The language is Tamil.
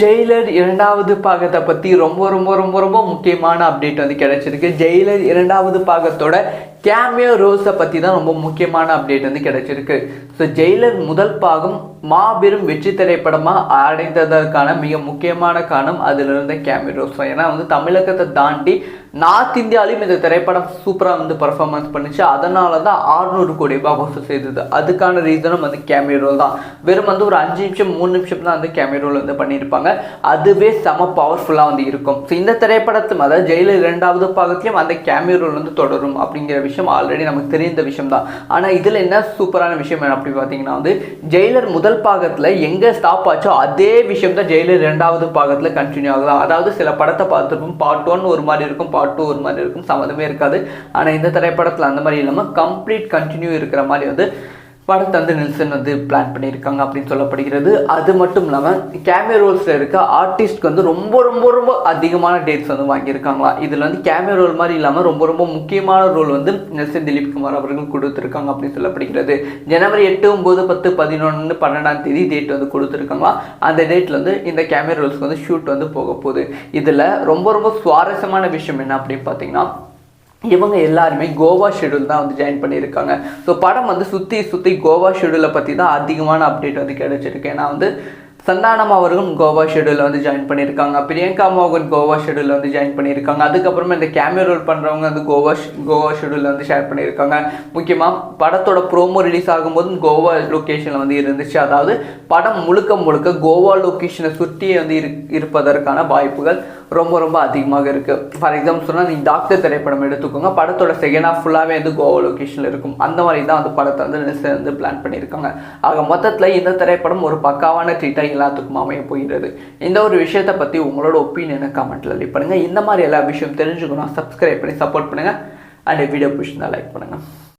ஜெயிலர் இரண்டாவது பாகத்தை பற்றி ரொம்ப ரொம்ப ரொம்ப ரொம்ப முக்கியமான அப்டேட் வந்து கிடைச்சிருக்கு. ஜெயிலர் இரண்டாவது பாகத்தோட கேமியோ ரோல்ஸை பற்றி தான் ரொம்ப முக்கியமான அப்டேட் வந்து கிடைச்சிருக்கு. ஸோ ஜெயிலர் முதல் பாகம் மாபெரும் வெற்றி திரைப்படமாக அடைந்ததற்கான மிக முக்கியமான காரணம் அதில் இருந்த கேமியோ ரோல்ஸ். ஏன்னா வந்து தமிழகத்தை தாண்டி நார்த் இந்தியாவிலையும் இந்த திரைப்படம் சூப்பராக வந்து பர்ஃபார்மன்ஸ் பண்ணிச்சு. அதனால தான் 600 கோடி ரூபாய் வசூல் செய்தது. அதுக்கான ரீசனும் வந்து கேமியோ ரோல் தான். வெறும் வந்து ஒரு 5 நிமிஷம் 3 நிமிஷம் தான் வந்து கேமியோ ரோல் வந்து பண்ணியிருப்பாங்க. அதுவே செம பவர்ஃபுல்லாக வந்து இருக்கும். ஸோ இந்த திரைப்படத்து அதாவது ஜெயிலர் இரண்டாவது பாகத்திலையும் அந்த கேமியோ ரோல் வந்து தொடரும் அப்படிங்கிற விஷயம் ஆல்ரெடி நமக்கு தெரிந்த விஷயம் தான். ஆனால் இதில் என்ன சூப்பரான விஷயம் என்ன அப்படி பார்த்தீங்கன்னா வந்து ஜெயிலர் முதல் பாகத்தில் எங்கே ஸ்டாப் ஆச்சோ அதே விஷயம் தான் ஜெயிலர் இரண்டாவது பாகத்தில் கண்டினியூ ஆகுதான். அதாவது சில படத்தை பார்த்துருப்போம், பார்ட் 1 ஒரு மாதிரி இருக்கும், பார்ட் 2 ஒரு மாதிரி இருக்கும், சம்மந்தமே இருக்காது. ஆனால் இந்த திரைப்படத்தில் அந்த மாதிரி இல்லாமல் கம்ப்ளீட் கண்டினியூ இருக்கிற மாதிரி வந்து படத்தை வந்து நெல்சன் வந்து பிளான் பண்ணியிருக்காங்க அப்படின்னு சொல்லப்படுகிறது. அது மட்டும் இல்லாமல் கேமியோ ரோல்ஸில் இருக்க ஆர்டிஸ்ட்க்கு வந்து ரொம்ப ரொம்ப ரொம்ப அதிகமான டேட்ஸ் வந்து வாங்கியிருக்காங்களா. இதில் வந்து கேமியோ ரோல் மாதிரி இல்லாமல் ரொம்ப ரொம்ப முக்கியமான ரோல் வந்து நெல்சன் திலீப் குமார் அவர்கள் கொடுத்துருக்காங்க அப்படின்னு சொல்லப்படுகிறது. ஜனவரி 8, 9, 10, 11, 12ஆம் தேதி டேட் வந்து கொடுத்துருக்காங்களா. அந்த டேட்டில் வந்து இந்த கேமியோ ரோல்ஸ்க்கு வந்து ஷூட் வந்து போக போகுது. இதில் ரொம்ப ரொம்ப சுவாரஸ்யமான விஷயம் என்ன அப்படின்னு பார்த்தீங்கன்னா இவங்க எல்லாருமே கோவா ஷெடியூல் தான் வந்து ஜாயின் பண்ணியிருக்காங்க. ஸோ படம் வந்து சுற்றி கோவா ஷெடியூலை பற்றி தான் அதிகமான அப்டேட் வந்து கிடைச்சிருக்கு. ஏன்னா வந்து சந்தானம் அவர்களும் கோவா ஷெடியூலில் வந்து ஜாயின் பண்ணியிருக்காங்க, பிரியங்கா மோகன் கோவா ஷெடியூலில் வந்து ஜாயின் பண்ணியிருக்காங்க. அதுக்கப்புறமா இந்த கேமியோ ரோல் பண்ணுறவங்க வந்து கோவா ஷெடியூலில் வந்து ஷேர் பண்ணியிருக்காங்க. முக்கியமாக படத்தோட ப்ரோமோ ரிலீஸ் ஆகும்போது கோவா லொக்கேஷனில் வந்து இருந்துச்சு. அதாவது படம் முழுக்க கோவா லொக்கேஷனை சுற்றியே வந்து இருப்பதற்கான வாய்ப்புகள் ரொம்ப ரொம்ப அதிகமாக இருக்குது. ஃபார் எக்ஸாம்பிள் சொன்னால் நீங்கள் டாக்டர் திரைப்படம் எடுத்துக்கோங்க, படத்தோட செகண்ட் ஹாஃப் ஃபுல்லாகவே வந்து கோவா லொக்கேஷனில் இருக்கும். அந்த மாதிரி தான் வந்து படத்தை வந்து பிளான் பண்ணியிருக்காங்க. ஆக மொத்தத்தில் இந்த திரைப்படம் ஒரு பக்காவான ட்ரீட்டாக எல்லாத்துக்கும் அமைய போகிறது. இந்த ஒரு விஷயத்தை பற்றி உங்களோட ஒப்பீனியனை கமெண்ட்டில் லீவ் பண்ணுங்கள். இந்த மாதிரி எல்லா விஷயம் தெரிஞ்சுக்கணும் சப்ஸ்கிரைப் பண்ணி சப்போர்ட் பண்ணுங்கள். அண்ட் வீடியோ பிடிச்சிருந்தா லைக் பண்ணுங்கள்.